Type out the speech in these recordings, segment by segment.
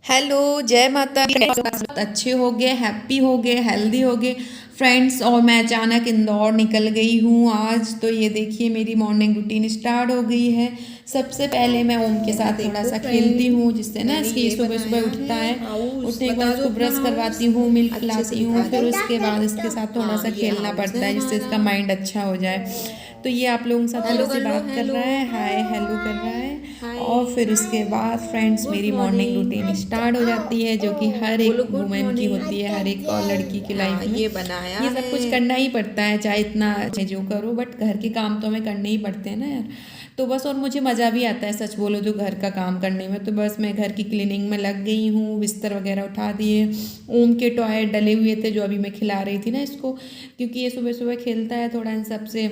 Hello, जय माता दी। अच्छे हो गए, हैप्पी हो गए, हेल्दी हो गए फ्रेंड्स। और मैं अचानक इंदौर निकल गई हूँ आज। तो ये देखिए मेरी मॉर्निंग रूटीन स्टार्ट हो गई है। सबसे पहले मैं ओम के ये साथ थोड़ा देखो सा खेलती फ्रेंड, हूँ, जिससे ना मैंने इसकी ये सुबह सुबह बनाया उठता है है। हाउस। उठने के बाद बता दो इसको अपना ब्रश हाउस, करवाती हूँ, मिल्क अच्छे से खिलाती दिखा हूँ, दो। फिर उसके बाद इसके साथ थोड़ा हाँ, सा ये खेलना हाउस पड़ता है है, जिससे हमारा। इसका माइंड अच्छा हो जाए। तो ये आप लोगों के साथ हेलो थोड़ी सी कर लो, बात कर हेलो रहा है, हाय हेलो कर रहा है। हाय। और फिर उसके बाद फ्रेंड्स गुड मेरी मॉर्निंग रूटीन मॉर्निंग। स्टार्ट हो जाती है, जो कि हर बोलो एक गुड वुमेन की मॉर्निंग। होती है, हर एक और लड़की की हाँ, लाइफ में। ये बनाया ये सब है। कुछ करना ही पड़ता है, चाहे इतना जो करो, बट घर के काम तो हमें करने ही पड़ते हैं ना यार। तो बस, और मुझे मज़ा भी आता है सच बोलो तो घर का काम करने में। तो बस मैं घर की क्लीनिंग में लग गई हूँ, बिस्तर वगैरह उठा दिए। ओम के टॉय डले हुए थे जो अभी मैं खिला रही थी ना इसको, क्योंकि ये सुबह सुबह खेलता है थोड़ा इन सब से,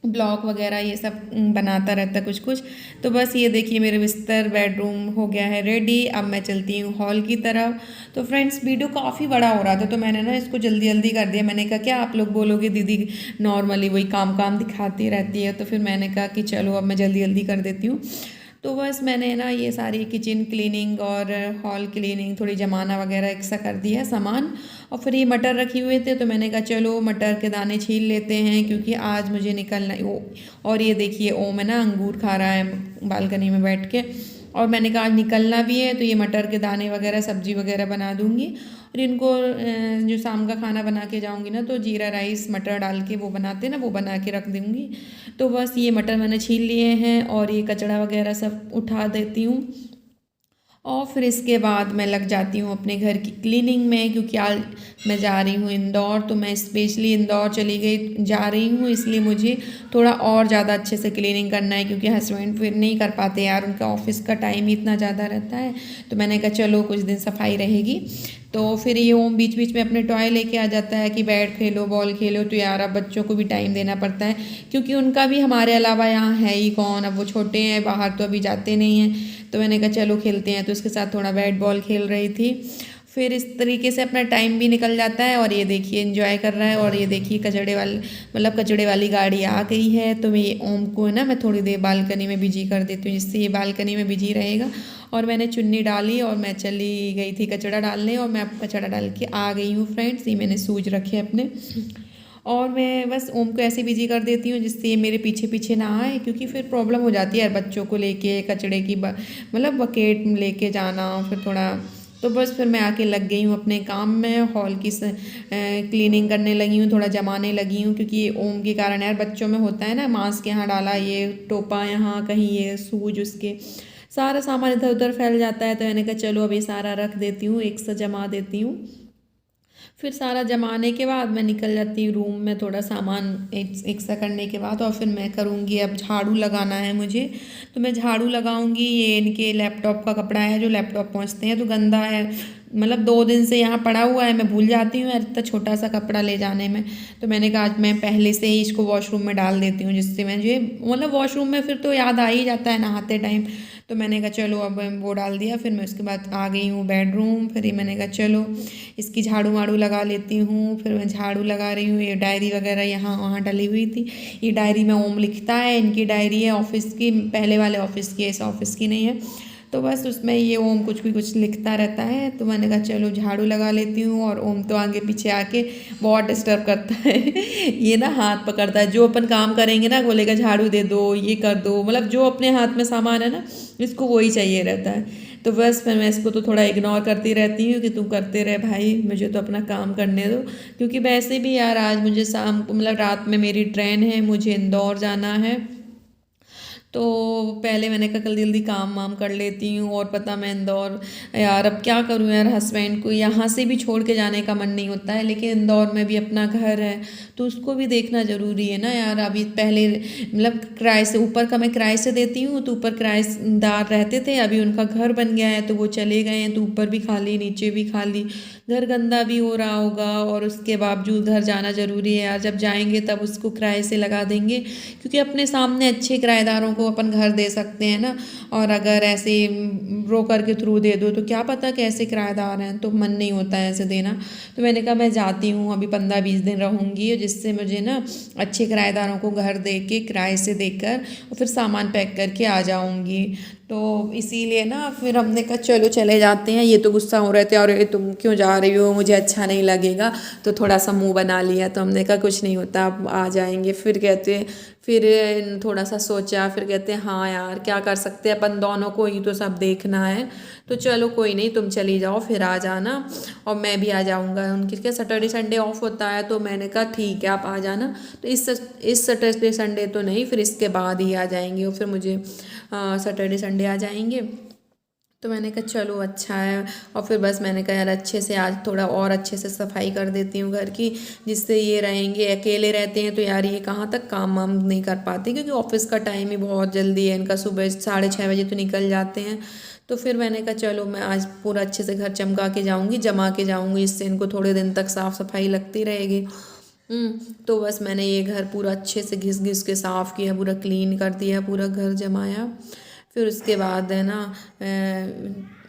ब्लॉक वगैरह ये सब बनाता रहता है कुछ कुछ। तो बस ये देखिए मेरे बिस्तर बेडरूम हो गया है रेडी। अब मैं चलती हूँ हॉल की तरफ। तो फ्रेंड्स वीडियो काफ़ी बड़ा हो रहा था, तो मैंने ना इसको जल्दी जल्दी कर दिया। मैंने कहा क्या आप लोग बोलोगे दीदी नॉर्मली वही काम काम दिखाती रहती है, तो फिर मैंने कहा कि चलो अब मैं जल्दी जल्दी कर देती हूँ। तो बस मैंने ना ये सारी किचन क्लीनिंग और हॉल क्लीनिंग, थोड़ी जमाना वगैरह एक सा कर दिया सामान। और फिर ये मटर रखे हुए थे, तो मैंने कहा चलो मटर के दाने छील लेते हैं, क्योंकि आज मुझे निकलना वो। और ये देखिए ओम है ना अंगूर खा रहा है बालकनी में बैठ के। और मैंने कहा आज निकलना भी है, तो ये मटर के दाने वगैरह सब्जी वगैरह बना दूंगी। और इनको जो शाम का खाना बना के जाऊंगी ना, तो जीरा राइस मटर डाल के वो बनाते हैं ना, वो बना के रख दूंगी। तो बस ये मटर मैंने छील लिए हैं, और ये कचड़ा वगैरह सब उठा देती हूँ। और फिर इसके बाद मैं लग जाती हूँ अपने घर की क्लीनिंग में, क्योंकि आज मैं जा रही हूँ इंदौर। तो मैं स्पेशली इंदौर चली गई जा रही हूँ, इसलिए मुझे थोड़ा और ज़्यादा अच्छे से क्लीनिंग करना है, क्योंकि हस्बैंड फिर नहीं कर पाते यार, उनका ऑफिस का टाइम ही इतना ज़्यादा रहता है। तो मैंने कहा चलो कुछ दिन सफाई रहेगी। तो फिर ये ओम बीच बीच में अपने टॉय लेके आ जाता है कि बैट खेलो बॉल खेलो। तो यार अब बच्चों को भी टाइम देना पड़ता है, क्योंकि उनका भी हमारे अलावा यहाँ है ही कौन, अब वो छोटे हैं, बाहर तो अभी जाते नहीं हैं। तो मैंने कहा चलो खेलते हैं, तो उसके साथ थोड़ा बैट बॉल खेल रही थी। फिर इस तरीके से अपना टाइम भी निकल जाता है। और ये देखिए एंजॉय कर रहा है। और ये देखिए कचड़े वाली, मतलब कचड़े वाली गाड़ी आ गई है। तो मैं ये ओम को है ना मैं थोड़ी देर बालकनी में बिजी कर देती हूँ, जिससे ये बालकनी में बिजी रहेगा। और मैंने चुन्नी डाली और मैं चली गई थी कचड़ा डालने, और मैं अब कचड़ा डाल के आ गई हूँ फ्रेंड्स। ये मैंने सूज रखे अपने। और मैं बस ओम को ऐसे बिजी कर देती हूँ, जिससे ये मेरे पीछे पीछे ना आए, क्योंकि फिर प्रॉब्लम हो जाती है यार बच्चों को लेके, कचड़े की मतलब बकेट लेके जाना फिर थोड़ा। तो बस फिर मैं आके लग गई हूँ अपने काम में, हॉल की क्लीनिंग करने लगी हूँ, थोड़ा जमाने लगी हूँ, क्योंकि ये ओम के कारण यार बच्चों में होता है ना, मास्क यहाँ डाला, ये टोपा यहाँ, कहीं ये सूज, उसके सारा सामान इधर उधर फैल जाता है। तो मैंने कहा चलो अभी सारा रख देती हूँ, एक सा जमा देती हूँ। फिर सारा जमाने के बाद मैं निकल जाती हूँ रूम में, थोड़ा सामान एक सा करने के बाद। और फिर मैं करूँगी, अब झाड़ू लगाना है मुझे। तो मैं झाड़ू लगाऊंगी। ये इनके लैपटॉप का कपड़ा है, जो लैपटॉप पहुँचते हैं तो गंदा है, मतलब 2 दिन से यहाँ पड़ा हुआ है। मैं भूल जाती हूँ यार इतना छोटा सा कपड़ा ले जाने में। तो मैंने कहा आज मैं पहले से ही इसको वॉशरूम में डाल देती हूँ, जिससे मुझे मतलब वॉशरूम में फिर तो याद आ ही जाता है नहाते टाइम। तो मैंने कहा चलो अब वो डाल दिया। फिर मैं उसके बाद आ गई हूँ बेडरूम। फिर ये मैंने कहा चलो इसकी झाड़ू वाड़ू लगा लेती हूँ। फिर मैं झाड़ू लगा रही हूँ। ये डायरी वगैरह यहाँ वहाँ डली हुई थी। ये डायरी में ओम लिखता है, इनकी डायरी है ऑफिस की, पहले वाले ऑफिस की है, इस ऑफिस की नहीं है। तो बस उसमें ये ओम कुछ भी कुछ लिखता रहता है। तो मैंने कहा चलो झाड़ू लगा लेती हूँ। और ओम तो आगे पीछे आके बहुत डिस्टर्ब करता है ये ना हाथ पकड़ता है, जो अपन काम करेंगे ना बोलेगा झाड़ू दे दो, ये कर दो, मतलब जो अपने हाथ में सामान है ना इसको वही चाहिए रहता है। तो बस फिर मैं इसको तो थोड़ा इग्नोर करती रहती हूँ कि तू करते रहे भाई, मुझे तो अपना काम करने दो। क्योंकि वैसे भी यार आज मुझे शाम को मतलब रात में मेरी ट्रेन है, मुझे इंदौर जाना है। तो पहले मैंने कहा जल्दी जल्दी काम वाम कर लेती हूँ। और पता मैं इंदौर, यार अब क्या करूँ यार, हस्बैंड को यहाँ से भी छोड़ के जाने का मन नहीं होता है, लेकिन इंदौर में भी अपना घर है, तो उसको भी देखना ज़रूरी है ना यार। अभी पहले मतलब किराए से, ऊपर का मैं किराए से देती हूँ, तो ऊपर किराएदार रहते थे, अभी उनका घर बन गया है तो वो चले गए हैं, तो ऊपर भी खाली नीचे भी खाली, घर गंदा भी हो रहा होगा। और उसके बावजूद घर जाना ज़रूरी है यार, जब जाएंगे तब उसको किराए से लगा देंगे, क्योंकि अपने सामने अच्छे किराएदारों को अपन घर दे सकते हैं ना। और अगर ऐसे ब्रोकर के थ्रू दे दो तो क्या पता कैसे किराएदार हैं, तो मन नहीं होता है ऐसे देना। तो मैंने कहा मैं जाती हूँ, अभी 15-20 दिन रहूँगी, जिससे मुझे ना अच्छे किराएदारों को घर दे के किराए से देकर और फिर सामान पैक करके आ जाऊँगी। तो इसीलिए ना फिर हमने कहा चलो चले जाते हैं। ये तो गुस्सा हो रहे थे और ये तुम क्यों जा रही हो, मुझे अच्छा नहीं लगेगा। तो थोड़ा सा मुंह बना लिया, तो हमने कहा कुछ नहीं होता, आप आ जाएंगे। फिर कहते, फिर थोड़ा सा सोचा, फिर कहते हैं हाँ यार क्या कर सकते हैं, अपन दोनों को ही तो सब देखना है। तो चलो कोई नहीं, तुम चली जाओ, फिर आ जाना और मैं भी आ जाऊँगा। उनकी क्या सैटरडे संडे ऑफ होता है, तो मैंने कहा ठीक है आप आ जाना। तो इस सैटरडे संडे तो नहीं, फिर इसके बाद ही आ जाएंगे। और फिर मुझे सैटरडे संडे आ जाएंगे। तो मैंने कहा चलो अच्छा है। और फिर बस मैंने कहा यार अच्छे से आज थोड़ा और अच्छे से सफाई कर देती हूँ घर की, जिससे ये रहेंगे। अकेले रहते हैं तो यार ये कहाँ तक काम वाम नहीं कर पाते, क्योंकि ऑफिस का टाइम ही बहुत जल्दी है इनका, सुबह 6:30 बजे तो निकल जाते हैं। तो फिर मैंने कहा चलो मैं आज पूरा अच्छे से घर चमका के जाऊँगी, जमा के जाऊँगी, इससे इनको थोड़े दिन तक साफ़ सफाई लगती रहेगी। तो बस मैंने ये घर पूरा अच्छे से घिस घिस के साफ़ किया, पूरा क्लीन कर दिया, पूरा घर जमाया। फिर उसके बाद है ना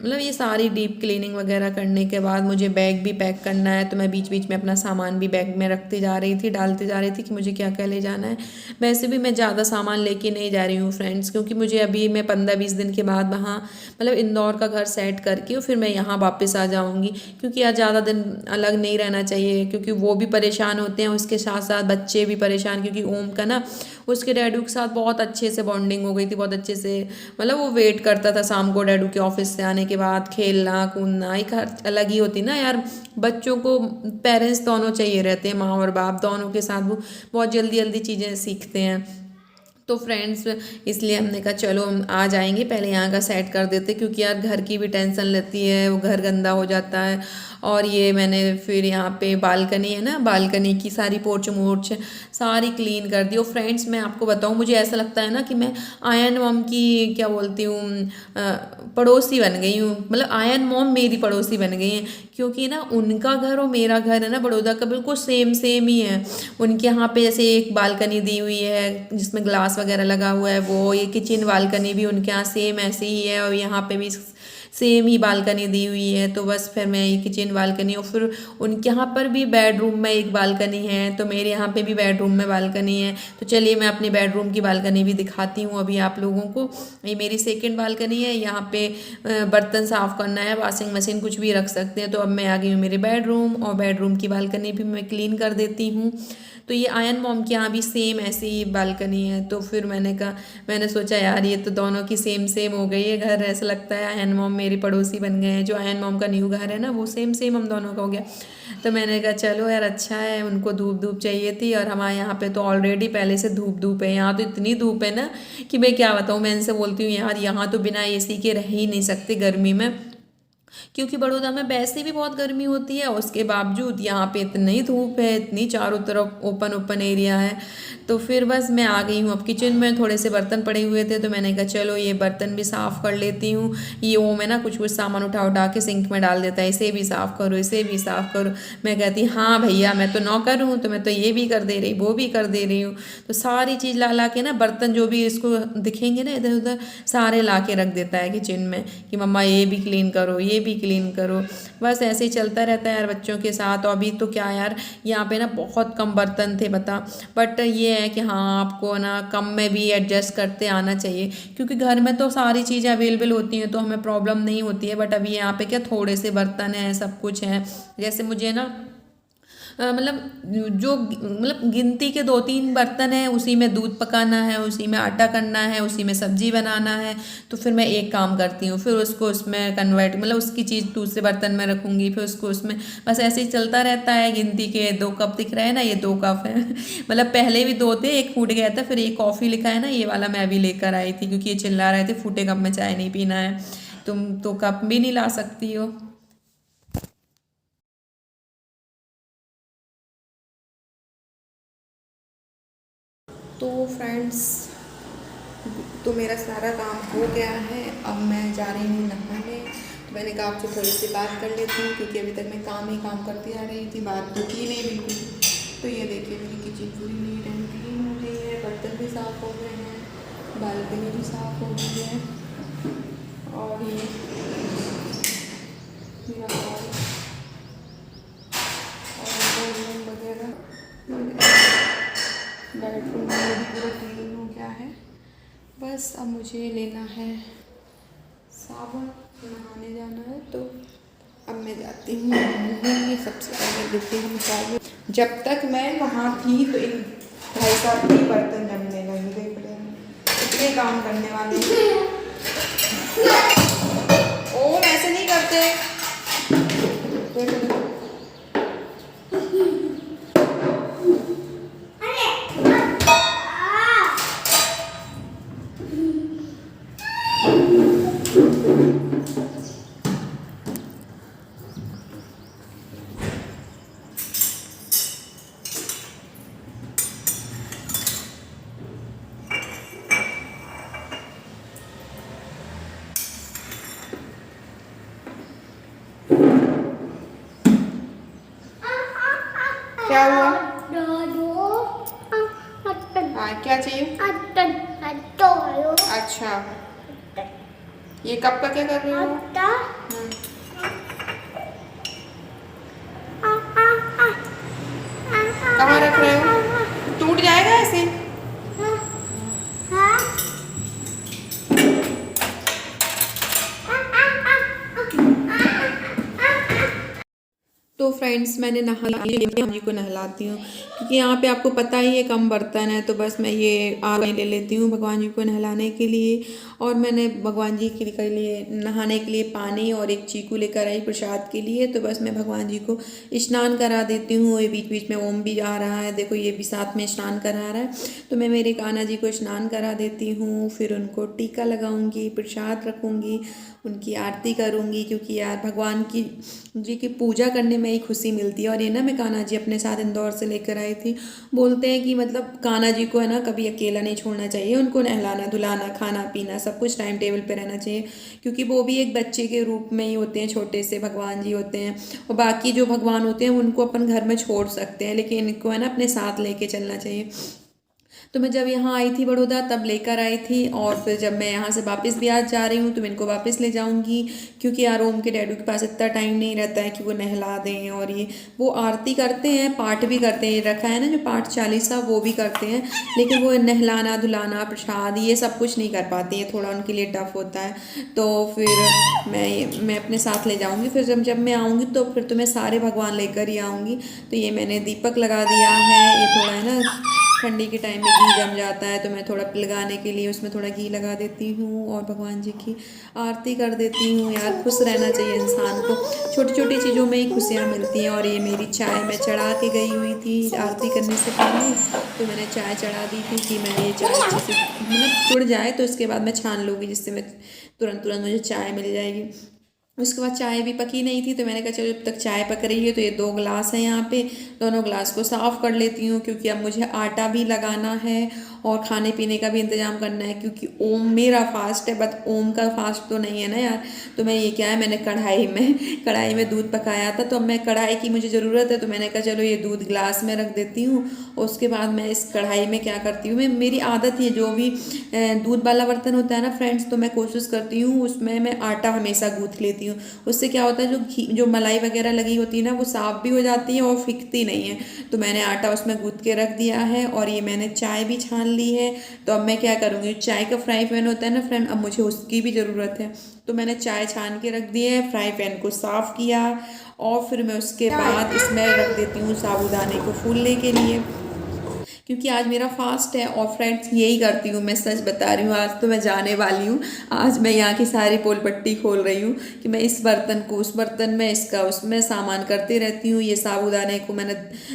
मतलब ये सारी डीप क्लीनिंग वगैरह करने के बाद मुझे बैग भी पैक करना है। तो मैं बीच बीच में अपना सामान भी बैग में रखती जा रही थी, डालती जा रही थी कि मुझे क्या क्या ले जाना है। वैसे भी मैं ज़्यादा सामान लेके नहीं जा रही हूँ फ्रेंड्स, क्योंकि मुझे अभी मैं 15-20 दिन के बाद वहाँ मतलब इंदौर का घर सेट करके फिर मैं यहाँ वापस आ जाऊँगी। क्योंकि यार ज़्यादा दिन अलग नहीं रहना चाहिए, क्योंकि वो भी परेशान होते हैं, उसके साथ साथ बच्चे भी परेशान। क्योंकि ओम का ना उसके डैडू के साथ बहुत अच्छे से बॉन्डिंग हो गई थी, बहुत अच्छे से। मतलब वो वेट करता था शाम को डैडू के ऑफिस से आने के बाद, खेलना कूदना एक अलग ही होती ना यार। बच्चों को पेरेंट्स दोनों चाहिए रहते हैं, माँ और बाप दोनों के साथ। वो बहुत जल्दी जल्दी चीज़ें सीखते हैं। तो फ्रेंड्स इसलिए हमने कहा चलो हम आ जाएंगे, पहले यहाँ का सेट कर देते, क्योंकि यार घर की भी टेंशन लेती है, वो घर गंदा हो जाता है। और ये मैंने फिर यहाँ पे बालकनी है ना, बालकनी की सारी पोर्च मोर्च सारी क्लीन कर दी। और फ्रेंड्स मैं आपको बताऊँ, मुझे ऐसा लगता है ना कि मैं आयन मॉम की क्या बोलती हूँ पड़ोसी बन गई हूँ। मतलब आयन मॉम मेरी पड़ोसी बन गई हैं, क्योंकि ना उनका घर और मेरा घर है ना बड़ौदा का, बिल्कुल सेम सेम ही है। उनके यहाँ पे जैसे एक बालकनी दी हुई है जिसमें ग्लास वगैरह लगा हुआ है, वो ये किचन बालकनी भी उनके यहाँ सेम ऐसे ही है, और यहाँ पे भी सेम ही बालकनी दी हुई है। तो बस फिर मैं ये किचन बालकनी, और फिर उनके यहाँ पर भी बेडरूम में एक बालकनी है, तो मेरे यहाँ पे भी बेडरूम में बालकनी है। तो चलिए मैं अपनी बेडरूम की बालकनी भी दिखाती हूँ अभी आप लोगों को। ये मेरी सेकंड बालकनी है, यहाँ पे बर्तन साफ़ करना है, वॉशिंग मशीन कुछ भी रख सकते हैं। तो अब मैं आ गई हूँ मेरे बेडरूम, और बेडरूम की बालकनी भी मैं क्लीन कर देती हूँ। तो ये आयन मॉम के यहाँ भी सेम ऐसी ही बालकनी है। तो फिर मैंने सोचा यार ये तो दोनों की सेम सेम हो गई है घर। ऐसा लगता है आयन मॉम मेरी पड़ोसी बन गए हैं। जो आयन मॉम का न्यू घर है ना, वो सेम सेम हम दोनों का हो गया। तो मैंने कहा चलो यार अच्छा है, उनको धूप धूप चाहिए थी, और हमारे यहाँ पे तो ऑलरेडी पहले से धूप धूप है। यहाँ तो इतनी धूप है ना कि मैं क्या बताऊँ। मैं इनसे बोलती हूँ यार यहाँ तो बिना एसी के रह ही नहीं सकते गर्मी में, क्योंकि बड़ौदा में वैसे भी बहुत गर्मी होती है, उसके बावजूद यहाँ पे इतनी धूप है, इतनी चारों तरफ ओपन ओपन एरिया है। तो फिर बस मैं आ गई हूँ अब किचन में। थोड़े से बर्तन पड़े हुए थे, तो मैंने कहा चलो ये बर्तन भी साफ़ कर लेती हूँ। ये वो मैं ना कुछ कुछ सामान उठा उठा के सिंक में डाल देता है, इसे भी साफ़ करो, इसे भी साफ़ करो। मैं कहती हाँ भैया मैं तो नौकर हूँ, तो मैं तो ये भी कर दे रही, वो भी कर दे रही हूँ। तो सारी चीज़ ला ला के ना, बर्तन जो भी इसको दिखेंगे ना इधर उधर, सारे ला के रख देता है किचन में कि मम्मा ये भी क्लीन करो, ये भी क्लीन करो। बस ऐसे ही चलता रहता है यार बच्चों के साथ। और अभी तो क्या यार यहाँ पे ना बहुत कम बर्तन थे बता, बट ये है कि हाँ आपको ना कम में भी एडजस्ट करते आना चाहिए, क्योंकि घर में तो सारी चीज़ें अवेलेबल होती हैं तो हमें प्रॉब्लम नहीं होती है। बट अभी यहाँ पे क्या थोड़े से बर्तन हैं, सब कुछ है। जैसे मुझे ना मतलब जो मतलब गिनती के 2-3 बर्तन हैं, उसी में दूध पकाना है, उसी में आटा करना है, उसी में सब्जी बनाना है। तो फिर मैं एक काम करती हूँ, फिर उसको उसमें कन्वर्ट मतलब उसकी चीज़ दूसरे बर्तन में रखूँगी, फिर उसको उसमें, बस ऐसे ही चलता रहता है। गिनती के 2 कप दिख रहे हैं ना, ये 2 कप है मतलब पहले भी 2 थे, एक फूट गया था। फिर ये कॉफ़ी लिखा है ना, ये वाला मैं अभी लेकर आई थी, क्योंकि ये चिल्ला रहे थे फूटे कप में चाय नहीं पीना है, तुम तो कप भी नहीं ला सकती हो। तो फ्रेंड्स तो मेरा सारा काम हो गया है, अब मैं जा रही हूँ नहाने। तो मैंने कहा आपसे थोड़ी सी बात कर लेती हूँ, क्योंकि अभी तक मैं काम ही काम करती आ रही थी, बात तो की नहीं बिल्कुल। तो ये देखिए मेरी किचन पूरी नीट एंड क्लीन हो गई है, बर्तन भी साफ़ हो गए हैं, बालकनी भी साफ़ हो गई है, और ये मेरा हॉल और रूम वगैरह, बेडरूम में भी पूरा क्लीन हो गया है। बस अब मुझे लेना है अब नहाने जाना है तो अब मैं जाती हूँ नहाऊंगी। सबसे पहले रूटीन निकालूँ। जब तक मैं वहाँ थी तो इन भाई साहब के बर्तन जमने लगे थे, इतने काम करने वाले हैं। ओम ऐसे नहीं करते। क्या हुआ? हाँ क्या चाहिए? अच्छा, ये कप का क्या कर रहे हो? कहाँ रख रहे हो? टूट जाएगा ऐसे। तो फ्रेंड्स मैंने नहा लिया, मम्मी को नहलाती हूँ क्योंकि यहाँ पे आपको पता ही है कम बर्तन है, तो बस मैं ये आग ले लेती हूँ भगवान जी को नहलाने के लिए। और मैंने भगवान जी के लिए नहाने के लिए पानी और एक चीकू लेकर आई प्रसाद के लिए। तो बस मैं भगवान जी को स्नान करा देती हूँ। ये बीच बीच में ओम भी आ रहा है, देखो ये भी साथ में स्नान करा रहा है। तो मैं मेरे कान्हा जी को स्नान करा देती हूँ, फिर उनको टीका लगाऊंगी, प्रसाद रखूँगी, उनकी आरती करूँगी क्योंकि यार भगवान की जी की पूजा करने में ही खुशी मिलती है। और ये ना मैं कान्हा जी अपने साथ इंदौर से लेकर आई थी। बोलते हैं कि मतलब कान्हा जी को है ना कभी अकेला नहीं छोड़ना चाहिए, उनको नहलाना धुलाना खाना पीना सब कुछ टाइम टेबल पे रहना चाहिए क्योंकि वो भी एक बच्चे के रूप में ही होते हैं, छोटे से भगवान जी होते हैं। और बाकी जो भगवान होते हैं उनको अपन घर में छोड़ सकते हैं, लेकिन इनको है ना अपने साथ लेके चलना चाहिए। तो मैं जब यहाँ आई थी बड़ौदा तब लेकर आई थी, और फिर जब मैं यहाँ से वापस भी आज जा रही हूँ तो मैं इनको वापस ले जाऊँगी क्योंकि यार ओम के डैडू के पास इतना टाइम नहीं रहता है कि वो नहला दें। और ये वो आरती करते हैं, पाठ भी करते हैं, रखा है ना जो पाठ चालीसा वो भी करते हैं, लेकिन वो नहलाना धुलाना प्रसाद ये सब कुछ नहीं कर पाती हैं, थोड़ा उनके लिए टफ होता है। तो फिर मैं अपने साथ ले जाऊँगी। फिर जब मैं आऊँगी तो फिर तो मैं सारे भगवान लेकर ही आऊँगी। तो ये मैंने दीपक लगा दिया है, ये थोड़ा है ना ठंडी के टाइम में घी जम जाता है तो मैं थोड़ा लगाने के लिए उसमें थोड़ा घी लगा देती हूँ और भगवान जी की आरती कर देती हूँ। यार खुश रहना चाहिए इंसान को, छोटी छोटी चीज़ों में ही खुशियाँ मिलती हैं। और ये मेरी चाय मैं चढ़ा के गई हुई थी आरती करने से पहले, तो मैंने चाय चढ़ा दी थी कि मैं ये चाय अच्छे से मतलब जुड़ जाए तो इसके बाद मैं छान लूँगी, जिससे मैं तुरंत तुरंत मुझे चाय मिल जाएगी। उसके बाद चाय भी पकी नहीं थी तो मैंने कहा चलो जब तक चाय पक रही है तो ये 2 गिलास है यहाँ पे, दोनों गिलास को साफ़ कर लेती हूँ क्योंकि अब मुझे आटा भी लगाना है और खाने पीने का भी इंतज़ाम करना है क्योंकि ओम मेरा फास्ट है, बट ओम का फास्ट तो नहीं है ना यार। तो मैं ये क्या है मैंने कढ़ाई में दूध पकाया था, तो अब मैं कढ़ाई की मुझे ज़रूरत है तो मैंने कहा चलो ये दूध गिलास में रख देती हूँ। और उसके बाद मैं इस कढ़ाई में क्या करती हूँ, मैं मेरी आदत है जो भी दूध वाला बर्तन होता है ना फ्रेंड्स, तो मैं कोशिश करती हूँ उसमें मैं आटा हमेशा गूँथ लेती हूँ। उससे क्या होता है जो घी जो मलाई वगैरह लगी होती है ना वो साफ़ भी हो जाती है और फिकती नहीं है। तो मैंने आटा उसमें गूँथ के रख दिया है और ये मैंने चाय भी छान ली है। तो अब मैं क्या करूँगी, चाय का फ्राई पैन होता है ना फ्रेंड, अब मुझे उसकी भी ज़रूरत है। तो मैंने चाय छान के रख दी है, फ्राई पैन को साफ़ किया और फिर मैं उसके बाद इसमें रख देती हूँ साबूदाने को फूलने के लिए क्योंकि आज मेरा फास्ट है। और फ्रेंड्स यही करती हूँ, मैं सच बता रही हूँ, आज तो मैं जाने वाली हूँ। आज मैं यहाँ की सारी पोल पट्टी खोल रही हूँ कि मैं इस बर्तन को उस बर्तन में, इसका उसमें सामान करती रहती हूँ। ये साबूदाने को मैंने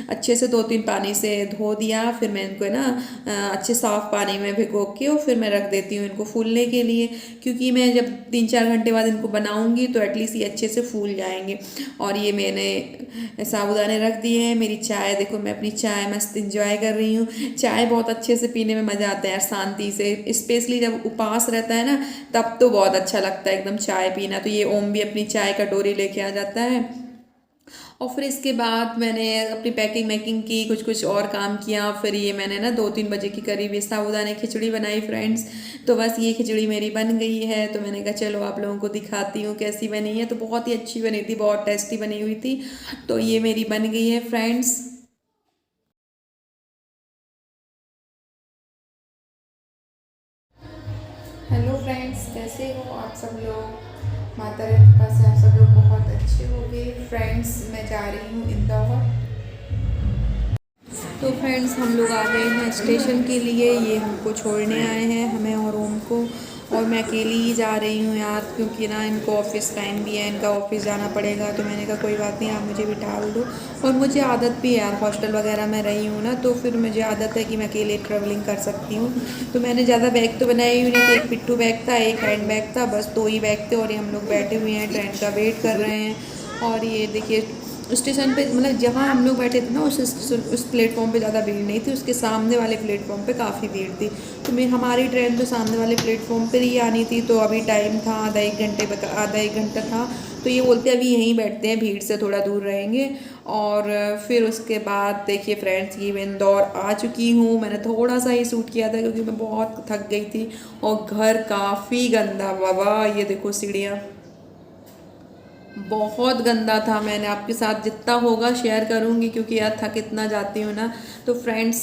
अच्छे से 2-3 पानी से धो दिया, फिर मैं इनको ना अच्छे साफ़ पानी में भिगो के और फिर मैं रख देती हूँ इनको फूलने के लिए क्योंकि मैं जब 3-4 घंटे बाद इनको बनाऊँगी तो एटलीस्ट ये अच्छे से फूल जाएंगे। और ये मैंने साबूदाने रख दिए हैं। मेरी चाय देखो, मैं अपनी चाय मस्त इंजॉय कर रही हूँ। चाय बहुत अच्छे से पीने में मज़ा आता है यार, शांति से, स्पेशली जब उपवास रहता है ना तब तो बहुत अच्छा लगता है एकदम चाय पीना। तो ये ओम भी अपनी चाय कटोरी लेके आ जाता है और फिर इसके बाद मैंने अपनी पैकिंग मैकिंग की, कुछ कुछ और काम किया। फिर ये मैंने ना 2-3 बजे के करीब ये साबूदाने खिचड़ी बनाई फ्रेंड्स। तो बस ये खिचड़ी मेरी बन गई है, तो मैंने कहा चलो आप लोगों को दिखाती हूँ कैसी बनी है। तो बहुत ही अच्छी बनी थी, बहुत टेस्टी बनी हुई थी। तो ये मेरी बन गई है फ्रेंड्स। हेलो फ्रेंड्स, कैसे हो आप सब लोग? माता रानी के पास से आप सब लोग बहुत अच्छे हो गए। फ्रेंड्स, मैं जा रही हूँ इंदौर। तो फ्रेंड्स, हम लोग आ गए हैं स्टेशन के लिए। ये हमको छोड़ने आए हैं, हमें और ओम को। और मैं अकेली ही जा रही हूँ यार, क्योंकि ना इनको ऑफिस टाइम भी है, इनका ऑफिस जाना पड़ेगा। तो मैंने कहा कोई बात नहीं, आप मुझे बिठा दो। और मुझे आदत भी है यार, हॉस्टल वगैरह में रही हूँ ना, तो फिर मुझे आदत है कि मैं अकेले ट्रैवलिंग कर सकती हूँ। तो मैंने ज़्यादा बैग तो बनाए ही नहीं थे। एक पिट्ठू बैग था, एक हैंड बैग था, बस 2 ही बैग थे। और ये हम लोग बैठे हुए हैं, ट्रेन का वेट कर रहे हैं। और ये देखिए स्टेशन पे, मतलब जहाँ हम लोग बैठे थे ना, उस प्लेटफॉर्म पे ज़्यादा भीड़ नहीं थी, उसके सामने वाले प्लेटफॉर्म पे काफ़ी भीड़ थी। तो मैं, हमारी ट्रेन तो सामने वाले प्लेटफॉर्म पर ही आनी थी। तो अभी टाइम था आधा एक घंटा था। तो ये बोलते अभी यहीं बैठते हैं, भीड़ से थोड़ा दूर रहेंगे। और फिर उसके बाद देखिए फ्रेंड्स, ये मैं इंदौर आ चुकी हूँ। मैंने थोड़ा सा ही सूट किया था क्योंकि मैं बहुत थक गई थी। और घर काफ़ी गंदा बाबा, ये देखो सीढ़ियाँ बहुत गंदा था। मैंने आपके साथ जितना होगा शेयर करूँगी, क्योंकि यार थक इतना जाती हूँ ना। तो फ्रेंड्स,